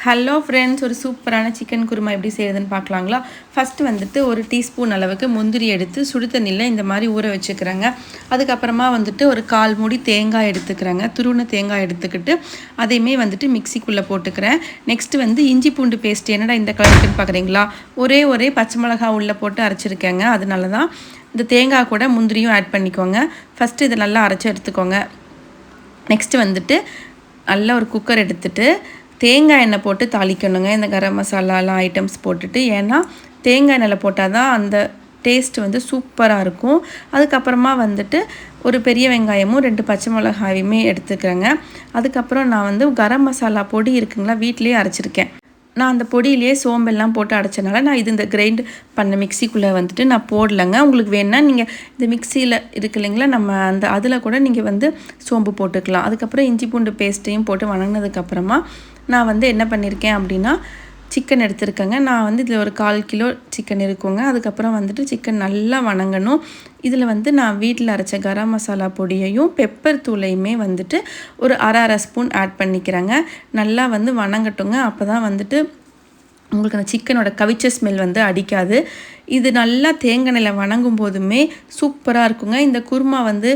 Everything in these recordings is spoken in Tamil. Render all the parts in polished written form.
ஹலோ ஃப்ரெண்ட்ஸ், ஒரு சூப்பரான சிக்கன் குருமா எப்படி செய்யுதுன்னு பார்க்கலாங்களா? ஃபஸ்ட்டு வந்துட்டு ஒரு டீஸ்பூன் அளவுக்கு முந்திரி எடுத்து சுடு தண்ணியில் இந்த மாதிரி ஊற வச்சுக்கிறேங்க. அதுக்கப்புறமா வந்துட்டு ஒரு 1/4 மூடி தேங்காய் எடுத்துக்கிறேங்க. துருவின தேங்காய் எடுத்துக்கிட்டு அதையுமே வந்துட்டு மிக்சிக்குள்ளே போட்டுக்கிறேன். நெக்ஸ்ட்டு வந்து இஞ்சி பூண்டு பேஸ்ட். என்னடா இந்த கலருக்குன்னு பார்க்குறீங்களா? ஒரே பச்சை மிளகா உள்ளே போட்டு அரைச்சிருக்கேங்க. அதனால தான் இந்த தேங்காய் கூட முந்திரியும் ஆட் பண்ணிக்கோங்க. ஃபஸ்ட்டு இதை நல்லா அரைச்சி எடுத்துக்கோங்க. நெக்ஸ்ட்டு வந்துட்டு நல்லா ஒரு குக்கர் எடுத்துகிட்டு தேங்காய் எண்ணெய் போட்டு தாளிக்கணுங்க. இந்த கரம் மசாலாலாம் ஐட்டம்ஸ் போட்டுட்டு, ஏன்னா தேங்காய் எண்ணெயில் போட்டால் தான் அந்த டேஸ்ட் வந்து சூப்பராக இருக்கும். அதுக்கப்புறமா வந்துட்டு ஒரு பெரிய வெங்காயமும் 2 பச்சை மிளகாயுமே எடுத்துக்கிறேங்க. அதுக்கப்புறம் நான் வந்து கரம் மசாலா பொடி இருக்குங்களா, வீட்டிலேயே அரைச்சிருக்கேன். நான் அந்த பொடியிலேயே சோம்பெல்லாம் போட்டு அரைச்சனால நான் இந்த கிரைண்ட் பண்ண மிக்சிக்குள்ளே வந்துட்டு நான் போடலைங்க. உங்களுக்கு வேணுன்னா நீங்கள் இந்த மிக்சியில் இருக்கு இல்லைங்களா, நம்ம அதில் கூட நீங்கள் வந்து சோம்பு போட்டுக்கலாம். அதுக்கப்புறம் இஞ்சி பூண்டு பேஸ்ட்டையும் போட்டு வணங்கினதுக்கப்புறமா நான் வந்து என்ன பண்ணியிருக்கேன் அப்படின்னா, சிக்கன் எடுத்துருக்கேங்க. நான் வந்து இதில் ஒரு 1/4 கிலோ சிக்கன் இருக்குங்க. அதுக்கப்புறம் வந்துட்டு சிக்கன் நல்லா வணங்கணும். இதில் வந்து நான் வீட்டில் அரைச்ச கரம் மசாலா பொடியையும் பெப்பர் தூளையுமே வந்துட்டு ஒரு அரை ஸ்பூன் ஆட் பண்ணிக்கிறேங்க. நல்லா வந்து வணங்கட்டுங்க. அப்போ தான் வந்துட்டு உங்களுக்கு அந்த சிக்கனோட கவிச்ச ஸ்மெல் வந்து அடிக்காது. இது நல்லா தேங்காய் எண்ணெயில் வணங்கும் போதுமே சூப்பராக இருக்குங்க. இந்த குருமா வந்து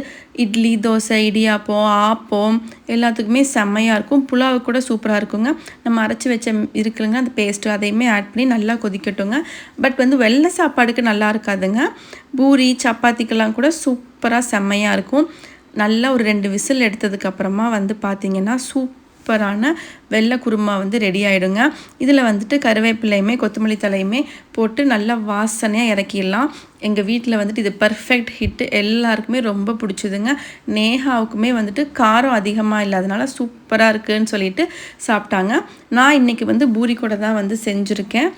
இட்லி, தோசை, இடியாப்பம், ஆப்பம் எல்லாத்துக்குமே செம்மையாக இருக்கும். புலாவு கூட சூப்பராக இருக்குங்க. நம்ம அரைச்சி வச்ச இருக்குதுங்க அந்த பேஸ்ட்டு, அதையுமே ஆட் பண்ணி நல்லா கொதிக்கட்டுங்க. பட் வந்து வெள்ளை சாப்பாடுக்கு நல்லா இருக்காதுங்க. பூரி, சப்பாத்திக்கெல்லாம் கூட சூப்பராக செம்மையாக இருக்கும். நல்லா ஒரு 2 விசில் எடுத்ததுக்கப்புறமா வந்து பார்த்திங்கன்னா சூப்பரான வெள்ளை குருமா வந்து ரெடி ஆகிடுங்க. இதில் வந்துட்டு கருவேப்பிலையுமே கொத்தமல்லி தலையுமே போட்டு நல்லா வாசனையாக இறக்கிடலாம். எங்கள் வீட்டில் வந்துட்டு இது பர்ஃபெக்ட் ஹிட்டு. எல்லாருக்குமே ரொம்ப பிடிச்சிதுங்க. நேஹாவுக்குமே வந்துட்டு காரம் அதிகமாக இல்லாதனால சூப்பராக இருக்குதுன்னு சொல்லிட்டு சாப்பிட்டாங்க. நான் இன்றைக்கி வந்து பூரி கூட தான் வந்து செஞ்சுருக்கேன்.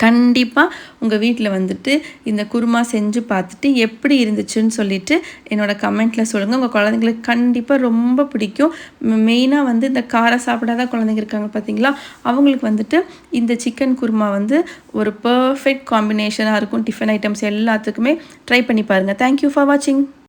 கண்டிப்பாக உங்கள் வீட்டில் வந்துட்டு இந்த குருமா செஞ்சு பார்த்துட்டு எப்படி இருந்துச்சுன்னு சொல்லிவிட்டு என்னோடய கமெண்ட்டில் சொல்லுங்கள். உங்கள் குழந்தைங்களுக்கு கண்டிப்பாக ரொம்ப பிடிக்கும். மெயினாக வந்து இந்த காரம் சாப்பிடாத குழந்தைங்க இருக்காங்க பார்த்தீங்களா, அவங்களுக்கு வந்துட்டு இந்த சிக்கன் குருமா வந்து ஒரு பர்ஃபெக்ட் காம்பினேஷனாக இருக்கும். டிஃபன் ஐட்டம்ஸ் எல்லாத்துக்குமே ட்ரை பண்ணி பாருங்கள். தேங்க்யூ ஃபார் வாட்சிங்.